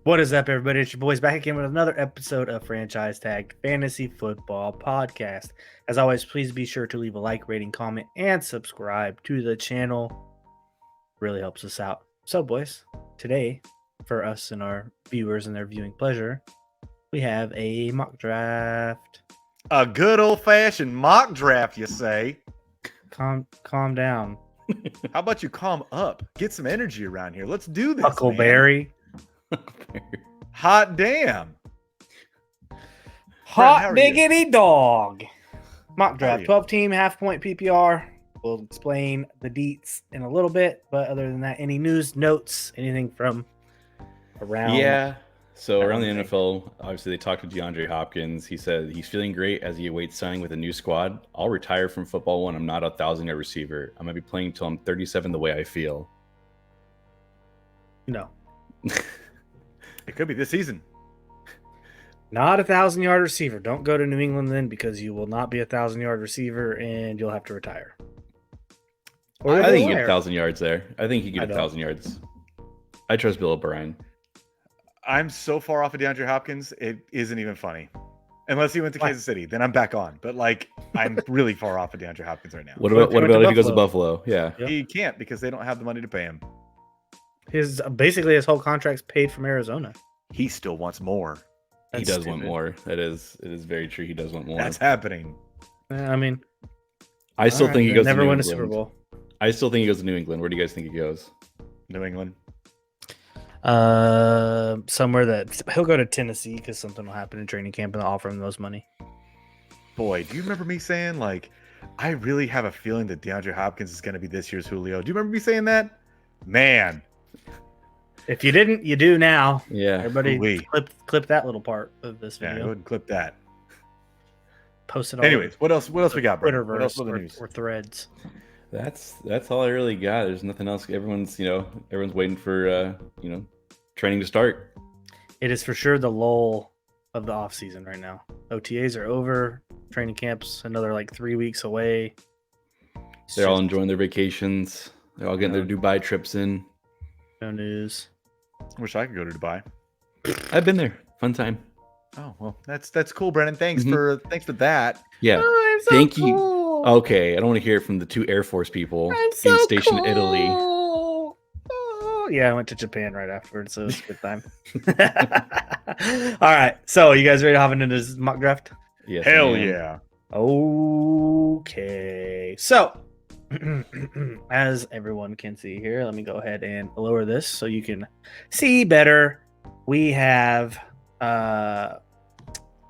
What is up, everybody? It's your boys back again with another episode of Franchise Tag Fantasy Football Podcast. As always, please be sure to leave a like, rating, comment, and subscribe to the channel. Really helps us out. So, boys, today, for us and our viewers and their viewing pleasure, we have a mock draft. A good old-fashioned mock draft, you say? Calm down. How about you calm up? Get some energy around here. Let's do this, Huckleberry. Hot damn. Hot how are diggity dog. Mock How are draft, you? 12-team, half-point PPR. We'll explain the deets in a little bit, but other than that, any news, notes, anything from around? Yeah. So around the Okay. NFL, obviously they talked to DeAndre Hopkins. He said he's feeling great as he awaits signing with a new squad. I'll retire from football when I'm not a 1,000-yard receiver. I'm gonna be playing until I'm 37 the way I feel. No, It could be this season. not a 1,000-yard receiver. Don't go to New England then, because you will not be a 1,000-yard receiver and you'll have to retire. Or I think he you'll get retire. 1,000 yards there. I think he I get don't. 1,000 yards. I trust Bill O'Brien. I'm so far off of DeAndre Hopkins, it isn't even funny. Unless he went to Why? Kansas City, then I'm back on. But I'm really far off of DeAndre Hopkins right now. What What if about he what went to about if he goes to Buffalo? Yeah. Yep. He can't because they don't have the money to pay him. His whole contract's paid from Arizona. He still wants more. He That's does want stupid. more. It is very true. He does want more. That's happening. I mean, I still all think he right, goes never to New win a England. Super Bowl. I still think he goes to New England. Where do you guys think he goes? New England. Somewhere that he'll go to Tennessee because something will happen in training camp and they'll offer him the most money. Boy, do you remember me saying, like, I really have a feeling that DeAndre Hopkins is going to be this year's Julio? Do you remember me saying that? Man. If you didn't, you do now. Yeah. Everybody, Ooh-wee. clip that little part of this Yeah, video. go ahead and clip that. Post it all. Anyways, what else we got, bro? What else Twitterverse for the news? or Threads. That's all I really got. There's nothing else. Everyone's waiting for training to start. It is for sure the lull of the off season right now. OTAs are over. Training camps another like 3 weeks away. It's They're all just enjoying their vacations. They're all getting their Dubai trips in. no news. Wish I could go to Dubai. I've been there. Fun time. Oh well, that's cool, Brennan. Thanks Mhm. for that. Yeah. Oh, I'm so Thank you. cool. Okay. I don't want to hear it from the two Air Force people I'm being so stationed in Italy. cool. Oh, yeah, I went to Japan right afterwards, so it was a good time. All right, so you guys ready to hop into this mock draft? Yes, I Hell am. yeah. Okay, so as everyone can see here, let me go ahead and lower this so you can see better. We have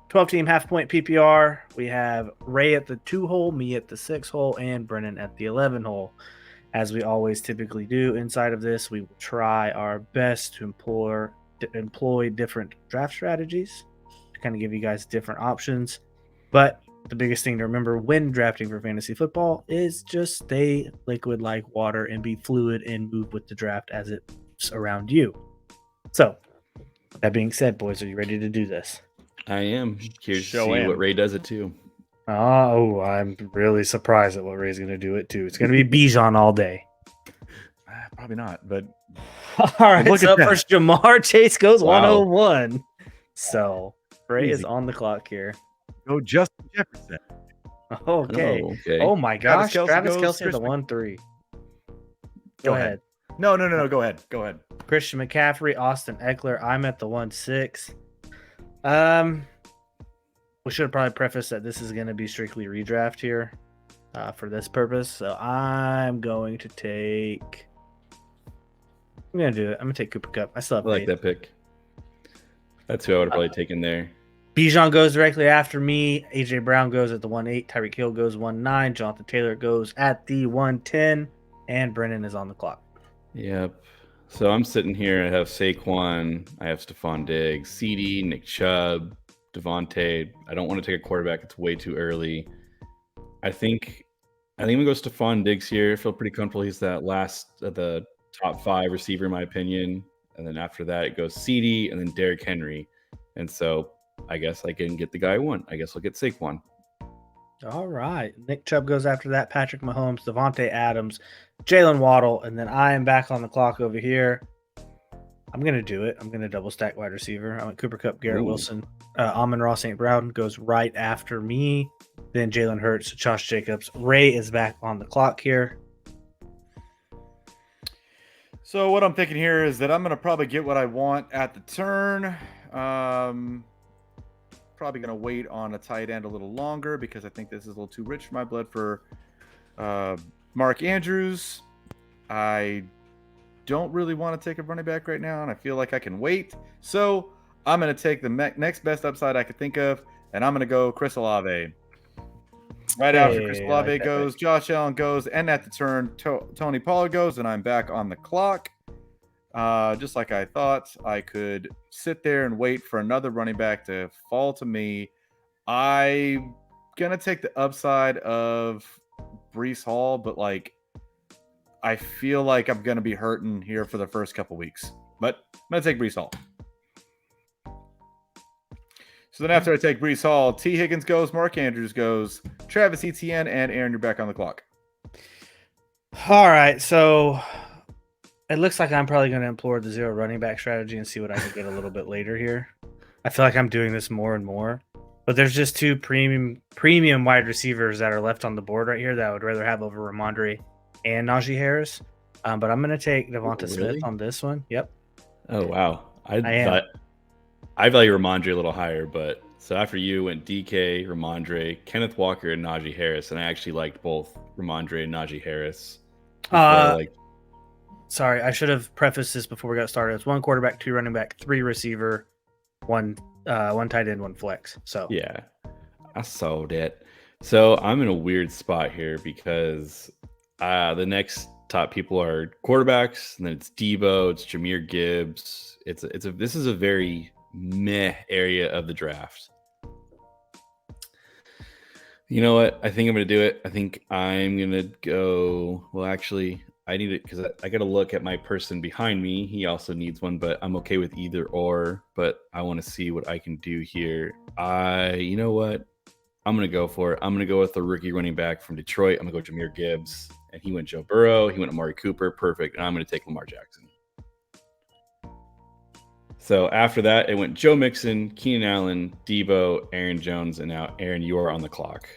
12-team half-point PPR. We have Ray at the 2-hole, me at the 6-hole, and Brennan at the 11-hole. As we always typically do inside of this, we will try our best to employ different draft strategies to kind of give you guys different options. But the biggest thing to remember when drafting for fantasy football is just stay liquid like water and be fluid and move with the draft as it's around you. So, that being said, boys, are you ready to do this? I am. Curious to Show see him. what Ray does it too. Oh, I'm really surprised at what Ray's going to do it too. It's going to be Bijan all day. Probably not, but All right, Look so at that. first Jamar Chase goes Wow. 101. So, Ray is Easy. on the clock here. go Justin Jefferson. Okay. Oh, okay. Oh my gosh, Travis Kelce Travis goes Kelce at the Christian- 1-3. Go ahead. No. Go ahead. Christian McCaffrey, Austin Eckler. I'm at the 1-6. We should probably preface that this is going to be strictly redraft here for this purpose. So I'm going to take. I'm going to do it. I'm going to take Cooper Kupp. I still have I like eight. that pick. That's who I would have probably taken there. Bijan goes directly after me. AJ Brown goes at the 1-8. Tyreek Hill goes 1-9. Jonathan Taylor goes at the 1-10. And Brennan is on the clock. Yep. So I'm sitting here. I have Saquon. I have Stephon Diggs, CD, Nick Chubb, Devontae. I don't want to take a quarterback. It's way too early. I think I'm gonna go Stephon Diggs here. I feel pretty comfortable. He's that last of the top 5 receiver in my opinion. And then after that, it goes CD and then Derrick Henry. And so I guess I can get the guy I want. I guess I'll get Saquon. All right. Nick Chubb goes after that. Patrick Mahomes, Devontae Adams, Jalen Waddle, and then I am back on the clock over here. I'm gonna do it. I'm gonna double stack wide receiver. I went Cooper Cup, Garrett Ooh. Wilson, Amon-Ra St. Brown goes right after me. Then Jalen Hurts, Josh Jacobs. Ray is back on the clock here. So what I'm thinking here is that I'm gonna probably get what I want at the turn. Probably gonna wait on a tight end a little longer because I think this is a little too rich for my blood for Mark Andrews. I don't really want to take a running back right now, and I feel like I can wait. So I'm going to take the next best upside I could think of, and I'm going to go Chris Olave. Right after Chris Olave goes, Josh Allen goes, and at the turn, Tony Pollard goes, and I'm back on the clock. Just like I thought, I could sit there and wait for another running back to fall to me. I'm going to take the upside of Breece Hall, but like, I feel like I'm going to be hurting here for the first couple weeks. But I'm going to take Breece Hall. So then after I take Breece Hall, T. Higgins goes, Mark Andrews goes, Travis Etienne, and Aaron, you're back on the clock. All right, so it looks like I'm probably going to employ the zero running back strategy and see what I can get a little bit later here. I feel like I'm doing this more and more. But there's just two premium wide receivers that are left on the board right here that I would rather have over Ramondre and Najee Harris. But I'm going to take Devonta Smith on this one. Yep. Oh, wow. I value Ramondre a little higher, but so after you went DK, Ramondre, Kenneth Walker, and Najee Harris, and I actually liked both Ramondre and Najee Harris. Sorry, I should have prefaced this before we got started. It's 1 quarterback, 2 running back, 3 receiver, one tight end, 1 flex. So yeah, I sold it. So I'm in a weird spot here because the next top people are quarterbacks, and then it's Debo, it's Jahmyr Gibbs. This is a very meh area of the draft. You know what? I think I'm going to do it. I think I'm going to go. Well, actually, I need it because I got to look at my person behind me. He also needs one, but I'm okay with either or. But I want to see what I can do here. You know what? I'm going to go for it. I'm going to go with the rookie running back from Detroit. I'm going to go Jahmyr Gibbs. And he went Joe Burrow. He went Amari Cooper. Perfect. And I'm going to take Lamar Jackson. So after that, it went Joe Mixon, Keenan Allen, Debo, Aaron Jones, and now Aaron, you are on the clock.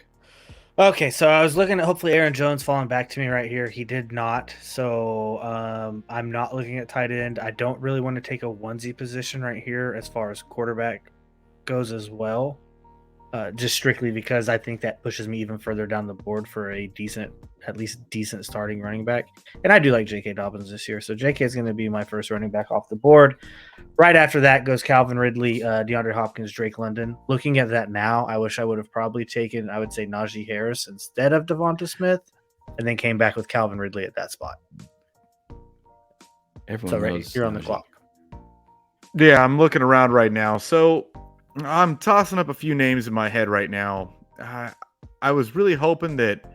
Okay, so I was looking at hopefully Aaron Jones falling back to me right here. He did not. So I'm not looking at tight end. I don't really want to take a onesie position right here as far as quarterback goes as well. Just strictly because I think that pushes me even further down the board for a at least decent starting running back. And I do like J.K. Dobbins this year. So J.K. is going to be my first running back off the board. Right after that goes Calvin Ridley, DeAndre Hopkins, Drake London. Looking at that now, I wish I would have probably taken, I would say, Najee Harris instead of Devonta Smith, and then came back with Calvin Ridley at that spot. Everyone knows you're on the clock. Yeah, I'm looking around right now. So I'm tossing up a few names in my head right now. I was really hoping that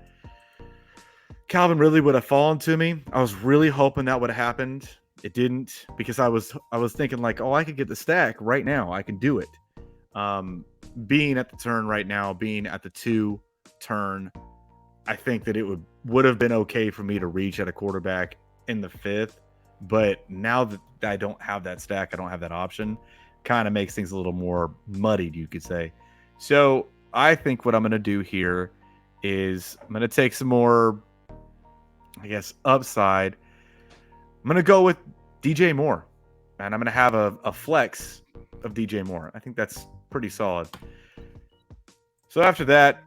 Calvin Ridley would have fallen to me. I was really hoping that would have happened. It didn't, because I was thinking like, oh, I could get the stack right now. I can do it. Being at the turn right now, being at the 2 turn, I think that it would have been okay for me to reach at a quarterback in the 5th. But now that I don't have that stack, I don't have that option, kind of makes things a little more muddied, you could say. So I think what I'm going to do here is I'm going to take some more, I guess, upside. I'm going to go with DJ Moore, and I'm going to have a flex of DJ Moore. I think that's pretty solid. So after that,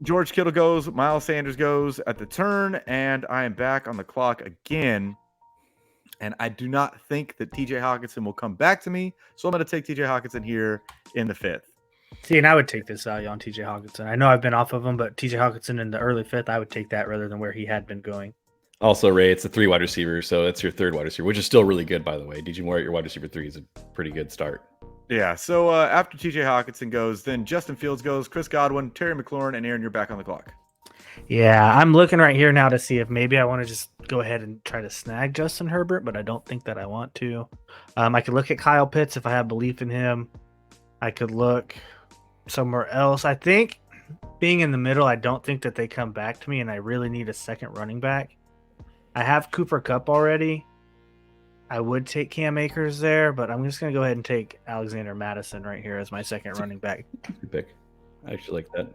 George Kittle goes, Miles Sanders goes at the turn, and I am back on the clock again. And I do not think that TJ Hawkinson will come back to me. So I'm going to take TJ Hawkinson here in the 5th. See, and I would take this value on TJ Hawkinson. I know I've been off of him, but TJ Hawkinson in the early 5th, I would take that rather than where he had been going. Also, Ray, it's a 3 wide receiver, so it's your 3rd wide receiver, which is still really good, by the way. DJ Moore at your wide receiver 3 is a pretty good start. Yeah, so after TJ Hawkinson goes, then Justin Fields goes, Chris Godwin, Terry McLaurin, and Aaron, you're back on the clock. Yeah, I'm looking right here now to see if maybe I want to just go ahead and try to snag Justin Herbert, but I don't think that I want to. I could look at Kyle Pitts if I have belief in him. I could look somewhere else. I think being in the middle, I don't think that they come back to me, and I really need a second running back. I have Cooper Kupp already. I would take Cam Akers there, but I'm just going to go ahead and take Alexander Madison right here as my second running back. Good pick. I actually like that.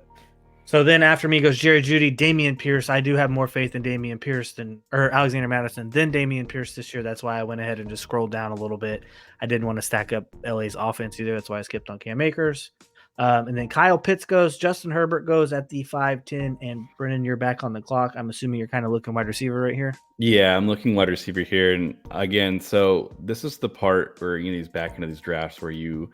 So then after me goes Jerry Jeudy, Damian Pierce. I do have more faith in Damian Pierce or Alexander Madison than Damian Pierce this year. That's why I went ahead and just scrolled down a little bit. I didn't want to stack up LA's offense either. That's why I skipped on Cam Akers. And then Kyle Pitts goes, Justin Herbert goes at the 5-10, and Brennan, you're back on the clock. I'm assuming you're kind of looking wide receiver right here. Yeah, I'm looking wide receiver here, and again, so this is the part where he's back into these drafts where you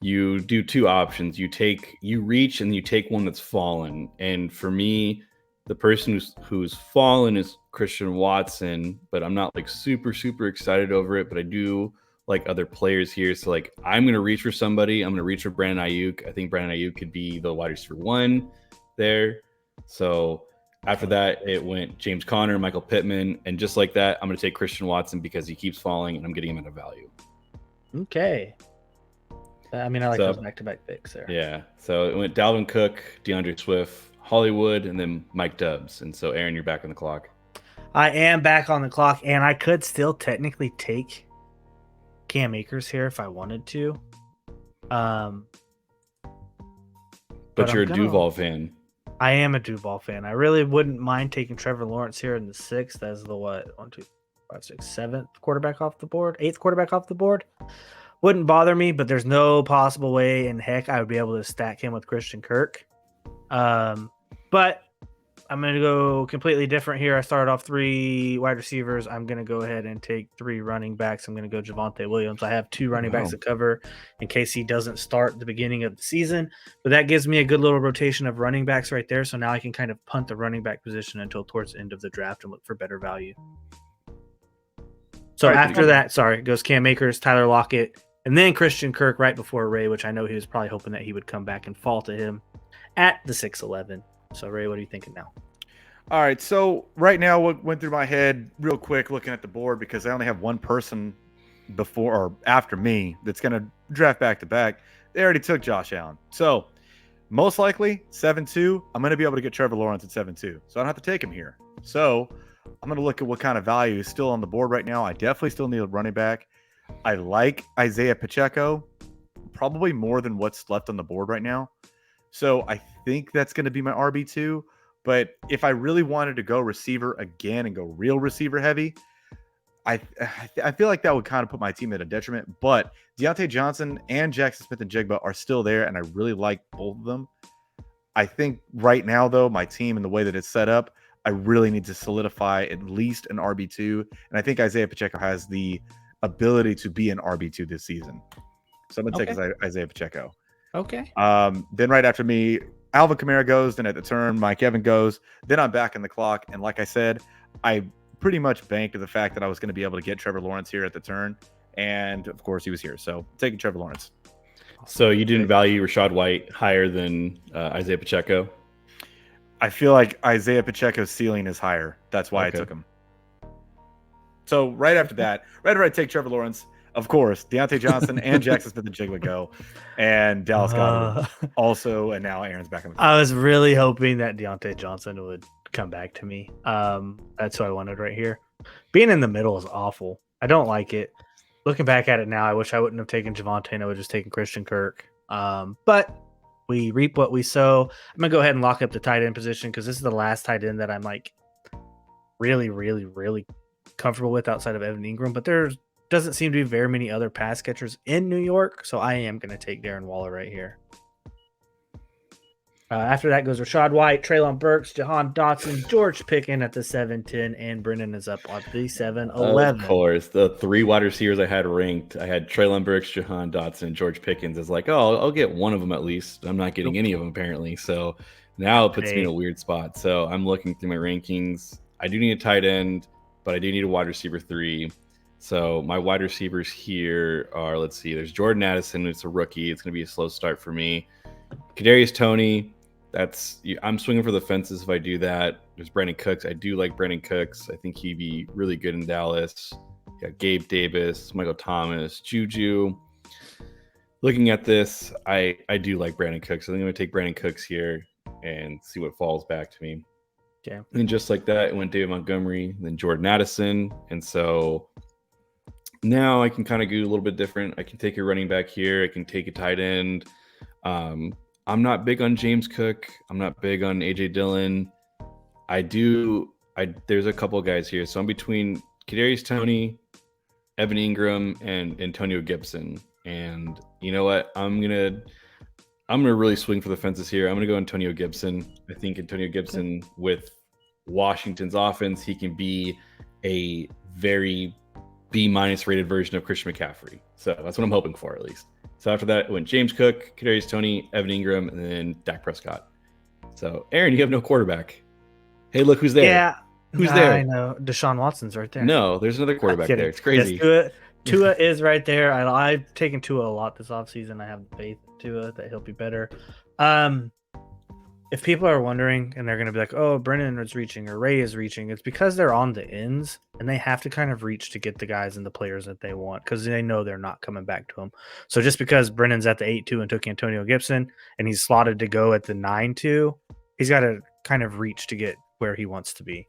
do two options. You reach and you take one that's fallen, and for me, the person who's fallen is Christian Watson, but I'm not like super excited over it, but I do like other players here. So like I'm gonna reach for somebody. I'm gonna reach for Brandon Ayuk. I think Brandon Ayuk could be the wide receiver 1 there. So after that, it went James Conner, Michael Pittman, and just like that, I'm gonna take Christian Watson because he keeps falling and I'm getting him at a value. Okay. I mean, I like those back-to-back picks there. Yeah. So it went Dalvin Cook, DeAndre Swift, Hollywood, and then Mike Dubs. And so Aaron, you're back on the clock. I am back on the clock, and I could still technically take Cam Akers here if I wanted to. But you're a Duval fan. I am a Duval fan. I really wouldn't mind taking Trevor Lawrence here in the 6th as the 7th quarterback off the board, 8th quarterback off the board. Wouldn't bother me, but there's no possible way in heck I would be able to stack him with Christian Kirk. But I'm going to go completely different here. I started off 3 wide receivers. I'm going to go ahead and take 3 running backs. I'm going to go Javonte Williams. I have 2 running backs to cover in case he doesn't start at the beginning of the season. But that gives me a good little rotation of running backs right there. So now I can kind of punt the running back position until towards the end of the draft and look for better value. So after that, it goes Cam Akers, Tyler Lockett, and then Christian Kirk right before Ray, which I know he was probably hoping that he would come back and fall to him at the 6-11. So, Ray, what are you thinking now? All right, so right now what went through my head real quick looking at the board, because I only have one person before or after me that's going to draft back-to-back. They already took Josh Allen. So most likely 7-2, I'm going to be able to get Trevor Lawrence at 7-2. So I don't have to take him here. So I'm going to look at what kind of value is still on the board right now. I definitely still need a running back. I like Isaiah Pacheco probably more than what's left on the board right now. So I think that's going to be my RB2. But if I really wanted to go receiver again and go real receiver heavy, I feel like that would kind of put my team at a detriment. But Deontay Johnson and Jackson Smith-Njigba are still there, and I really like both of them. I think right now, though, my team and the way that it's set up, I really need to solidify at least an RB2. And I think Isaiah Pacheco has the ability to be an RB2 this season. So I'm going to take Isaiah Pacheco. Okay. Then right after me, Alvin Kamara goes. Then at the turn, Mike Evans goes. Then I'm back in the clock. And like I said, I pretty much banked the fact that I was going to be able to get Trevor Lawrence here at the turn. And of course, he was here. So taking Trevor Lawrence. So you didn't value Rachaad White higher than Isaiah Pacheco? I feel like Isaiah Pacheco's ceiling is higher. That's why I took him. So right after that, right after I take Trevor Lawrence, of course, Deontay Johnson and Jackson Smith-Njigba go, and Dallas Goedert also, and now Aaron's back in the I was really hoping that Deontay Johnson would come back to me. That's what I wanted right here. Being in the middle is awful. I don't like it. Looking back at it now, I wish I wouldn't have taken Javonte and I would have just taken Christian Kirk. But we reap what we sow. I'm going to go ahead and lock up the tight end position because this is the last tight end that I'm like really, really, really comfortable with outside of Evan Ingram. But there doesn't seem to be very many other pass catchers in New York. So I am going to take Darren Waller right here. After that goes Rachaad White, Treylon Burks, Jahan Dotson, George Pickens at the 7-10, and Brendan is up on the 7-11. Of course. The 3 wide receivers I had ranked, I had Treylon Burks, Jahan Dotson, and George Pickens. Is like, oh, I'll get one of them at least. I'm not getting any of them apparently. So now it puts me in a weird spot. So I'm looking through my rankings. I do need a tight end, but I do need a wide receiver 3. So my wide receivers here are, let's see, there's Jordan Addison. It's a rookie. It's going to be a slow start for me. Kadarius Toney. I'm swinging for the fences if I do that. There's Brandon Cooks. I do like Brandon Cooks. I think he'd be really good in Dallas. You got Gabe Davis, Michael Thomas, Juju. Looking at this, I do like Brandon Cooks. I think I'm going to take Brandon Cooks here and see what falls back to me. Okay. And just like that, it went David Montgomery, then Jordan Addison. And so now I can kind of go a little bit different. I can take a running back here. I can take a tight end. I'm not big on James Cook. I'm not big on AJ Dillon. There's a couple of guys here. So I'm between Kadarius Toney, Evan Ingram, and Antonio Gibson. And you know what? I'm gonna really swing for the fences here. I'm gonna go Antonio Gibson. I think Antonio Gibson with Washington's offense, he can be a very B- rated version of Christian McCaffrey. So that's what I'm hoping for, at least. So after that, it went James Cook, Kadarius Toney, Evan Ingram, and then Dak Prescott. So Aaron, you have no quarterback. Hey, look who's there. Yeah. Who's there? I know. Deshaun Watson's right there. No, there's another quarterback there. It's crazy. Yes, Tua is right there. I've taken Tua a lot this offseason. I have faith in Tua that he'll be better. If people are wondering and they're going to be like, oh, Brennan is reaching or Ray is reaching, it's because they're on the ends and they have to kind of reach to get the guys and the players that they want because they know they're not coming back to them. So just because Brennan's at the 8-2 and took Antonio Gibson and he's slotted to go at the 9-2, he's got to kind of reach to get where he wants to be.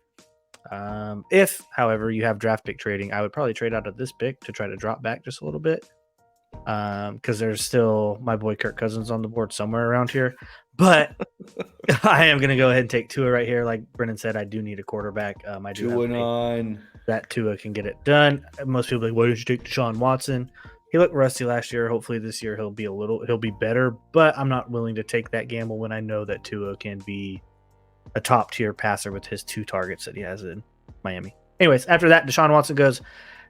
If, however, you have draft pick trading, I would probably trade out of this pick to try to drop back just a little bit. Because there's still my boy Kirk Cousins on the board somewhere around here. But I am going to go ahead and take Tua right here. Like Brennan said, I do need a quarterback. I do have faith that Tua can get it done. Most people are like, why did you take Deshaun Watson? He looked rusty last year. Hopefully this year he'll be better. But I'm not willing to take that gamble when I know that Tua can be a top tier passer with his 2 targets that he has in Miami. Anyways, after that, Deshaun Watson goes.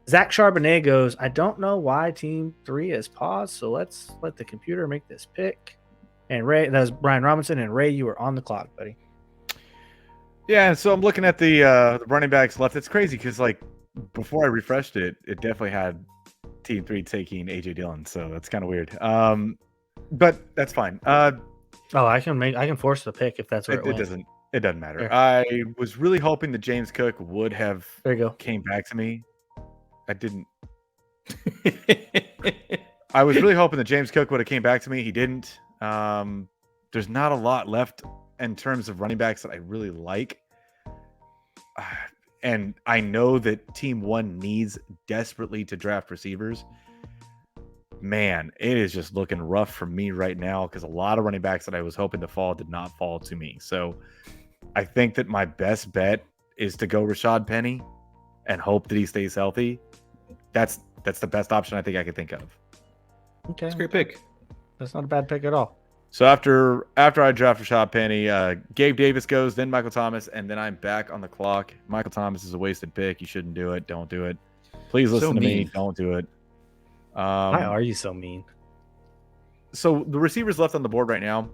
Zach Charbonnet goes. I don't know why Team 3 has paused, so let's let the computer make this pick. And Ray, that was Brian Robinson, and Ray, you were on the clock, buddy. Yeah, so I'm looking at the running backs left. It's crazy because like before I refreshed it, it definitely had Team 3 taking AJ Dillon, so that's kind of weird. But that's fine. I can force the pick if that's where it went. It doesn't matter. There. I was really hoping that James Cook would have came back to me. I didn't. I was really hoping that James Cook would have came back to me. He didn't. There's not a lot left in terms of running backs that I really like. And I know that Team 1 needs desperately to draft receivers. Man, it is just looking rough for me right now because a lot of running backs that I was hoping to fall did not fall to me. So I think that my best bet is to go Rashad Penny and hope that he stays healthy. That's the best option I think I could think of. Okay, that's a great pick. That's not a bad pick at all. So after I draft Rashad Penny, Gabe Davis goes, then Michael Thomas, and then I'm back on the clock. Michael Thomas is a wasted pick. You shouldn't do it. Don't do it. Please listen to me. Don't do it. Why are you so mean? So the receivers left on the board right now.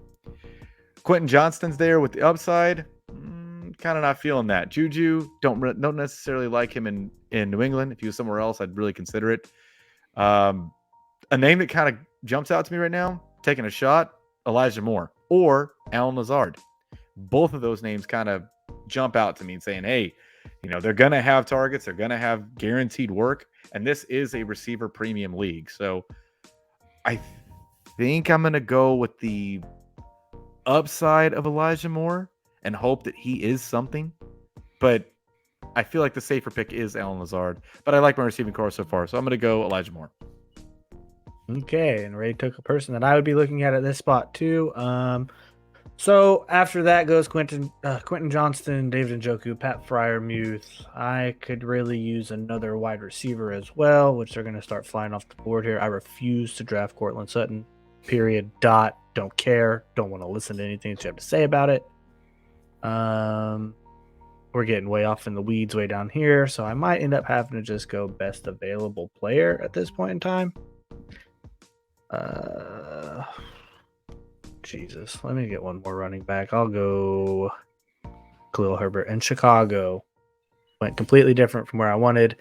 Quentin Johnston's there with the upside. Kind of not feeling that. Juju, don't necessarily like him in New England. If he was somewhere else, I'd really consider it. A name that kind of jumps out to me right now, taking a shot, Elijah Moore or Allen Lazard. Both of those names kind of jump out to me and saying, hey, they're going to have targets. They're going to have guaranteed work. And this is a receiver premium league. So I think I'm going to go with the upside of Elijah Moore and hope that he is something. But I feel like the safer pick is Allen Lazard. But I like my receiving core so far. So I'm going to go Elijah Moore. Okay, and Ray took a person that I would be looking at this spot too. So after that goes Quentin Johnston, David Njoku, Pat Freiermuth. I could really use another wide receiver as well, which they're going to start flying off the board here. I refuse to draft Cortland Sutton. Period. Dot. Don't care. Don't want to listen to anything that you have to say about it. We're getting way off in the weeds way down here, so I might end up having to just go best available player at this point in time. Jesus, let me get one more running back. I'll go Khalil Herbert. And Chicago went completely different from where I wanted.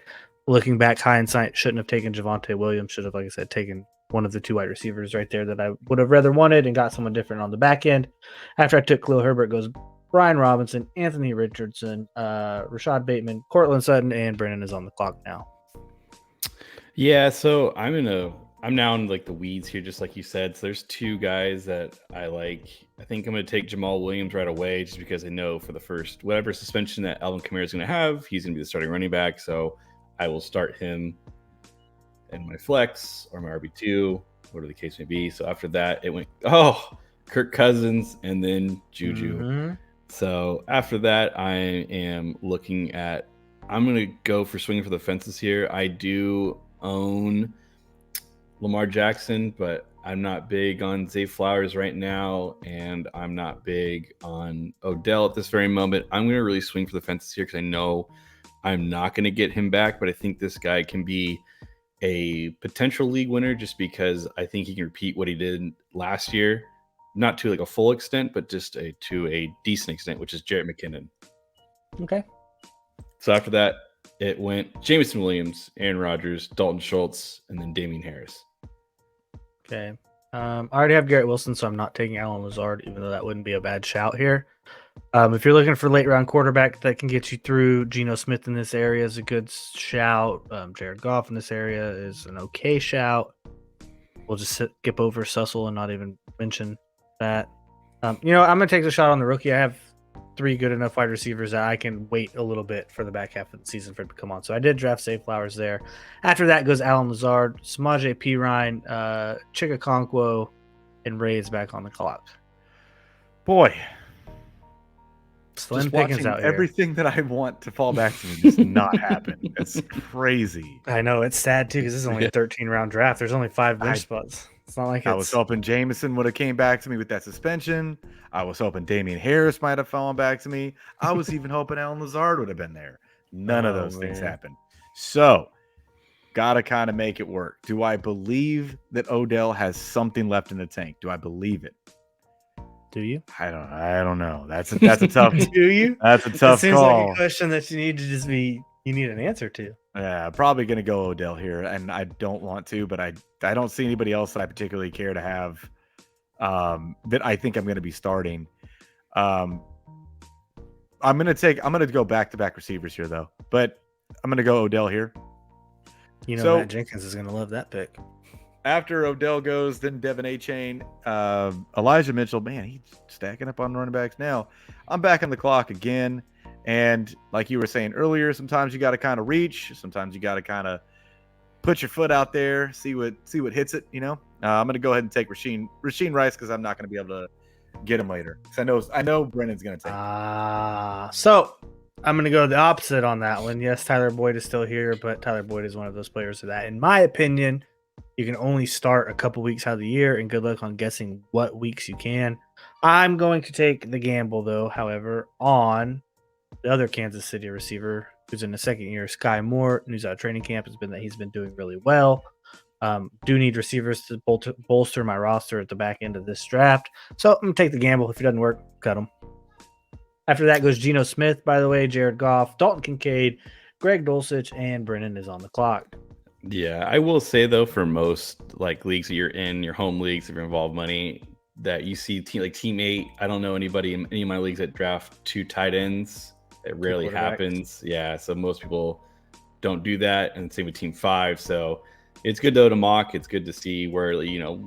Looking back, hindsight, shouldn't have taken Javonte Williams. Should have, like I said, taken one of the 2 wide receivers right there that I would have rather wanted and got someone different on the back end. After I took Khalil Herbert, goes Brian Robinson, Anthony Richardson, Rashad Bateman, Cortland Sutton, and Brennan is on the clock now. Yeah, so I'm now in like the weeds here, just like you said. So there's 2 guys that I like. I think I'm going to take Jamal Williams right away just because I know for the first whatever suspension that Alvin Kamara is going to have, he's going to be the starting running back. So I will start him. in my flex or my RB2, whatever the case may be. So after that, it went, Kirk Cousins and then Juju. Mm-hmm. So after that, I am looking at, I'm going to go for swinging for the fences here. I do own Lamar Jackson, but I'm not big on Zay Flowers right now, and I'm not big on Odell at this very moment. I'm going to really swing for the fences here because I know I'm not going to get him back, but I think this guy can be a potential league winner just because I think he can repeat what he did last year. Not to like a full extent, but just to a decent extent, which is Jarrett McKinnon. Okay. So after that, it went Jameson Williams, Aaron Rodgers, Dalton Schultz, and then Damian Harris. Okay. I already have Garrett Wilson, so I'm not taking Alan Lazard, even though that wouldn't be a bad shout here. If you're looking for late round quarterback that can get you through, Geno Smith in this area is a good shout. Jared Goff in this area is an okay shout. We'll just skip over Sussel and not even mention that. I'm going to take the shot on the rookie. I have 3 good enough wide receivers that I can wait a little bit for the back half of the season for it to come on. So I did draft Zay Flowers there. After that goes Alan Lazard, Samaje Perine, Chika Okonkwo, and Ray is back on the clock. Boy, Slim just Pickens watching out here. everything that I want to fall back to me just not happen. It's crazy. I know, it's sad too because this is only a 13-round draft. There's only 5 bench spots. It's not like I was hoping Jameson would have came back to me with that suspension. I was hoping Damian Harris might have fallen back to me. I was even hoping Alan Lazard would have been there. None of those things happened. So, gotta kind of make it work. Do I believe that Odell has something left in the tank? Do I believe it? Do you? I don't know. That's a tough. Do you? That's a tough seems call. like a question that you need to just be. You need an answer to. Yeah, probably gonna go Odell here, and I don't want to, but I don't see anybody else that I particularly care to have. That I think I'm gonna be starting. I'm gonna go back-to-back receivers here though, but I'm gonna go Odell here. Matt Jenkins is gonna love that pick. After Odell goes, then Devin A-Chain, Elijah Mitchell. Man, he's stacking up on running backs now. I'm back on the clock again, and like you were saying earlier, sometimes you got to kind of reach. Sometimes you got to kind of put your foot out there, see what hits it. I'm going to go ahead and take Rasheen Rice because I'm not going to be able to get him later. Because I know Brennan's going to take him. So I'm going to go the opposite on that one. Yes, Tyler Boyd is still here, but Tyler Boyd is one of those players that, in my opinion, you can only start a couple weeks out of the year, and good luck on guessing what weeks you can. I'm going to take the gamble, though, however, on the other Kansas City receiver who's in the second year, Sky Moore, news out of training camp has been that he's been doing really well. Do need receivers to bolster my roster at the back end of this draft. So I'm going to take the gamble. If it doesn't work, cut him. After that goes Geno Smith, by the way, Jared Goff, Dalton Kincaid, Greg Dulcich, and Brennan is on the clock. Yeah, I will say though, for most like leagues that you're in, your home leagues, if you're involved money, that you see Team 8. I don't know anybody in any of my leagues that draft 2 tight ends. It rarely happens. Yeah, so most people don't do that, and same with Team 5. So it's good though to mock. It's good to see where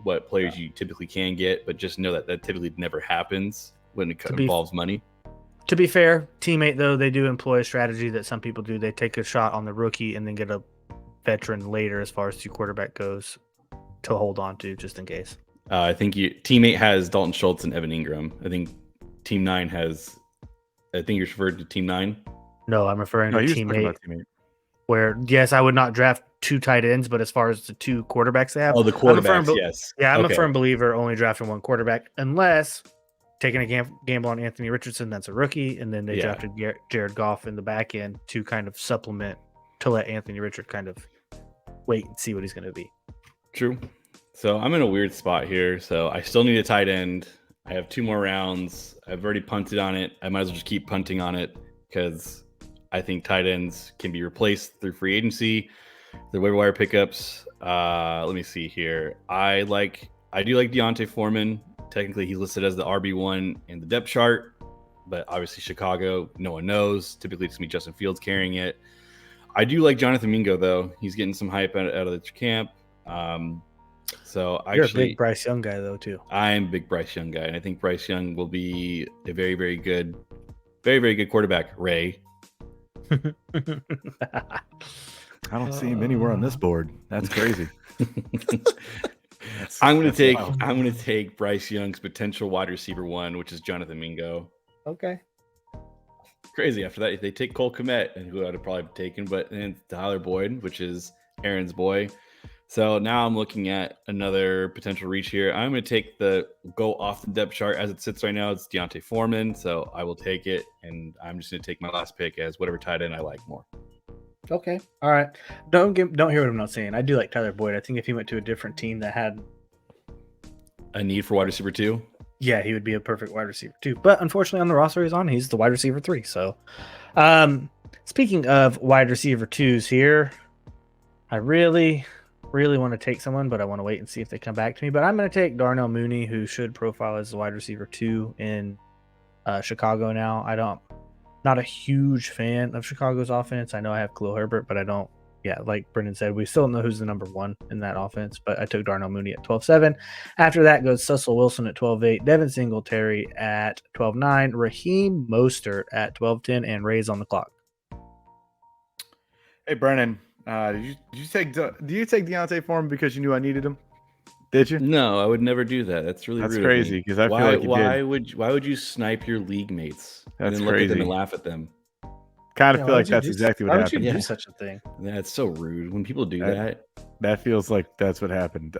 what players you typically can get, but just know that typically never happens when it involves money. To be fair, Team 8 though, they do employ a strategy that some people do. They take a shot on the rookie and then get a veteran later as far as 2 quarterback goes to hold on to just in case. I think Team 8 has Dalton Schultz and Evan Ingram. I think Team 9 has. I think you're referred to Team 9. No, I'm referring to Team 8. Where yes, I would not draft 2 tight ends, but as far as the 2 quarterbacks they have, the quarterbacks, yes. Yeah, I'm a firm believer only drafting 1 quarterback unless taking a gamble on Anthony Richardson, that's a rookie, and then they drafted Jared Goff in the back end to kind of supplement to let Anthony Richard kind of wait and see what he's going to be. True. So I'm in a weird spot here. So I still need a tight end. I have 2 more rounds. I've already punted on it. I might as well just keep punting on it because I think tight ends can be replaced through free agency, the waiver wire pickups. Let me see here. I do like Deontay Foreman. Technically, he's listed as the RB1 in the depth chart, but obviously Chicago, no one knows. Typically, it's going to be Justin Fields carrying it. I do like Jonathan Mingo, though. He's getting some hype out of the camp. You're a big Bryce Young guy, though, too. I'm a big Bryce Young guy, and I think Bryce Young will be a very, very good quarterback, Ray. I don't see him anywhere on this board. That's crazy. I'm gonna wild. take Bryce Young's potential wide receiver 1, which is Jonathan Mingo. Okay. Crazy. After that, if they take Cole Kmet, and who I'd have probably taken, but then Tyler Boyd, which is Aaron's boy. So now I'm looking at another potential reach here. I'm going to go off the depth chart as it sits right now. It's Deontay Foreman, so I will take it, and I'm just going to take my last pick as whatever tight end I like more. Okay. All right. Don't hear what I'm not saying. I do like Tyler Boyd. I think if he went to a different team that had a need for wide receiver 2, yeah, he would be a perfect wide receiver 2. But unfortunately, on the roster he's on, he's the wide receiver 3. So, speaking of wide receiver 2s here, I really want to take someone, but I want to wait and see if they come back to me. But I'm going to take Darnell Mooney, who should profile as the wide receiver 2 in Chicago now. Not a huge fan of Chicago's offense. I know I have Khalil Herbert, but I don't. Yeah, like Brendan said, we still don't know who's the number 1 in that offense, but I took Darnell Mooney at 12-7. After that goes Cecil Wilson at 12-8, Devin Singletary at 12-9, Raheem Mostert at 12-10, and Ray's on the clock. Hey, Brennan, do you take Deontay Foreman because you knew I needed him? Did you? No, I would never do that. That's really rude. Crazy because I feel like why would you snipe your league mates and then look at them and laugh at them? Kind of feel like that's exactly what happened. Why would you do such a thing? Yeah, it's so rude when people do that. That feels like that's what happened.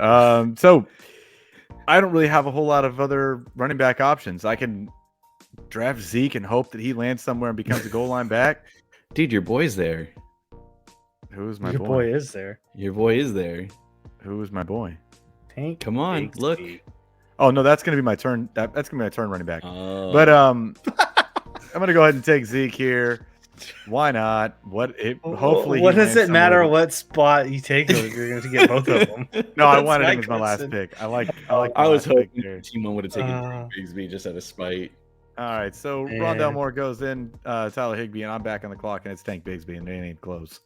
So I don't really have a whole lot of other running back options. I can draft Zeke and hope that he lands somewhere and becomes a goal line back. Dude, your boy's there. Who's my boy? Your boy is there. Your boy is there. Who is my boy? Tank. Come on, look. Oh no, that's gonna be my turn. That's gonna be my turn running back. But I'm gonna go ahead and take Zeke here. Why not? Hopefully, what does it matter what spot you take him if you're going to get both of them? No, I wanted him as my last pick. I was hoping T1 would have taken Bigsby just out of spite. All right, so Rondell Moore goes in, Tyler Higbee, and I'm back on the clock, and it's Tank Bigsby, and they ain't close.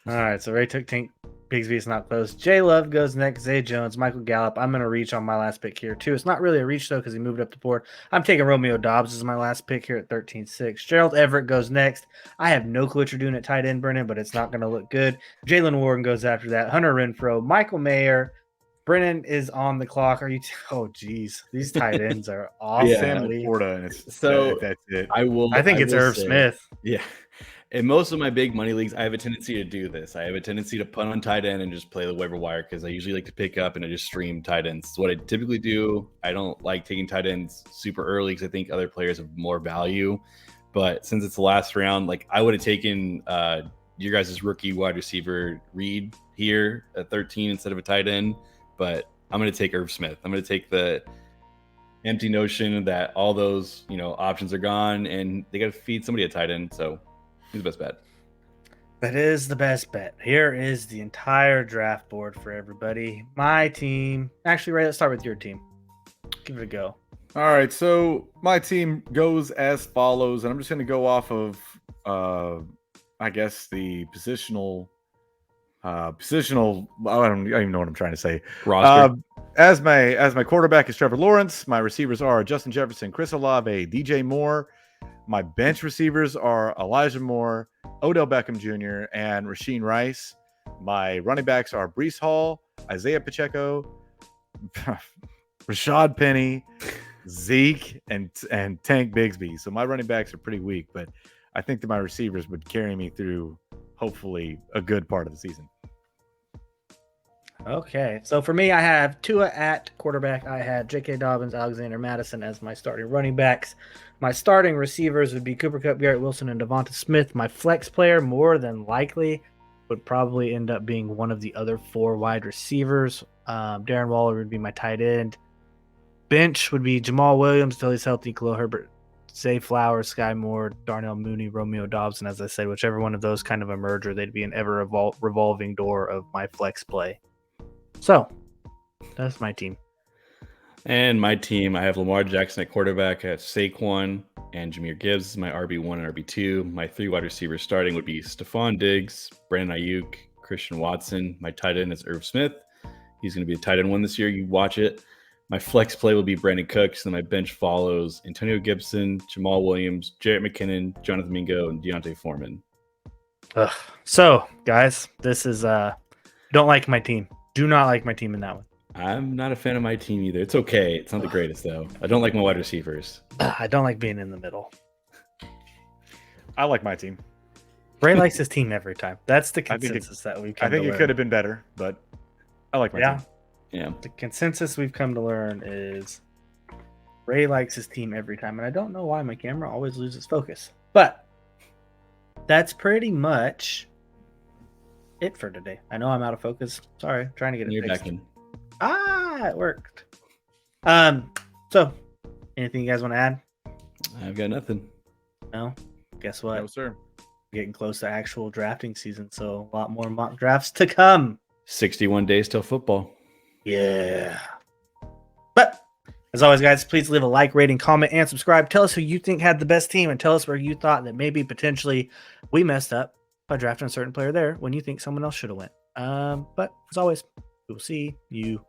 All right, so Ray took Tank Bigsby. It's not close. Jay Love goes next. Zay Jones, Michael Gallup. I'm going to reach on my last pick here, too. It's not really a reach, though, because he moved up the board. I'm taking Romeo Dobbs as my last pick here at 13-6. Gerald Everett goes next. I have no clue what you're doing at tight end, Brennan, but it's not going to look good. Jalen Warren goes after that. Hunter Renfrow, Michael Mayer. Brennan is on the clock. Oh, geez. These tight ends are awesome. Sam Laporta, and that's it. I think it's Irv Smith. Yeah. In most of my big money leagues, I have a tendency to do this. I have a tendency to punt on tight end and just play the waiver wire because I usually like to pick up and I just stream tight ends. It's what I typically do. I don't like taking tight ends super early because I think other players have more value. But since it's the last round, like I would have taken your guys' rookie wide receiver Reed here at 13 instead of a tight end. But I'm going to take Irv Smith. I'm going to take the empty notion that all those options are gone and they got to feed somebody a tight end. So he's the best bet. That is the best bet. Here is the entire draft board for everybody. My team. Actually, Ray, let's start with your team. Give it a go. All right, so my team goes as follows, and I'm just going to go off of, I guess, the positional. I don't even know what I'm trying to say. Roster. As my quarterback is Trevor Lawrence. My receivers are Justin Jefferson, Chris Olave, DJ Moore. My bench receivers are Elijah Moore, Odell Beckham Jr., and Rasheen Rice. My running backs are Breece Hall, Isaiah Pacheco, Rashad Penny, Zeke, and Tank Bigsby. So my running backs are pretty weak, but I think that my receivers would carry me through, hopefully, a good part of the season. Okay, so for me, I have Tua at quarterback. I have J.K. Dobbins, Alexander Madison as my starting running backs. My starting receivers would be Cooper Kupp, Garrett Wilson, and Devonta Smith. My flex player, more than likely, would probably end up being one of the other 4 wide receivers. Darren Waller would be my tight end. Bench would be Jamal Williams until he's healthy, Khalil Herbert, Zay Flowers, Sky Moore, Darnell Mooney, Romeo Dobbs, and as I said, whichever one of those kind of emerge, or they'd be an ever revolving door of my flex play. So, that's my team. And my team, I have Lamar Jackson at quarterback. I have Saquon and Jahmyr Gibbs as my RB1 and RB2. My 3 wide receivers starting would be Stephon Diggs, Brandon Ayuk, Christian Watson. My tight end is Irv Smith. He's going to be a tight end 1 this year. You watch it. My flex play will be Brandon Cooks, and my bench follows Antonio Gibson, Jamal Williams, Jarrett McKinnon, Jonathan Mingo, and Deontay Foreman. Ugh. So, guys, this is don't like my team. Do not like my team in that one. I'm not a fan of my team either. It's okay. It's not the greatest though. I don't like my wide receivers. I don't like being in the middle. I like my team. Ray likes his team every time. That's the I think it- consensus that we've come I think to it learn. could have been better, but I like my Yeah. team. Yeah. The consensus we've come to learn is Ray likes his team every time, and I don't know why my camera always loses focus. But that's pretty much it for today. I know I'm out of focus. Sorry, trying to get it You're fixed. back in. It worked. So anything you guys want to add? I've got nothing. No? Guess what? No, sir. Getting close to actual drafting season, so a lot more mock drafts to come. 61 days till football. Yeah. But as always, guys, please leave a like, rating, comment, and subscribe. Tell us who you think had the best team, and tell us where you thought that maybe potentially we messed up by drafting a certain player there when you think someone else should have went. But as always, we will see you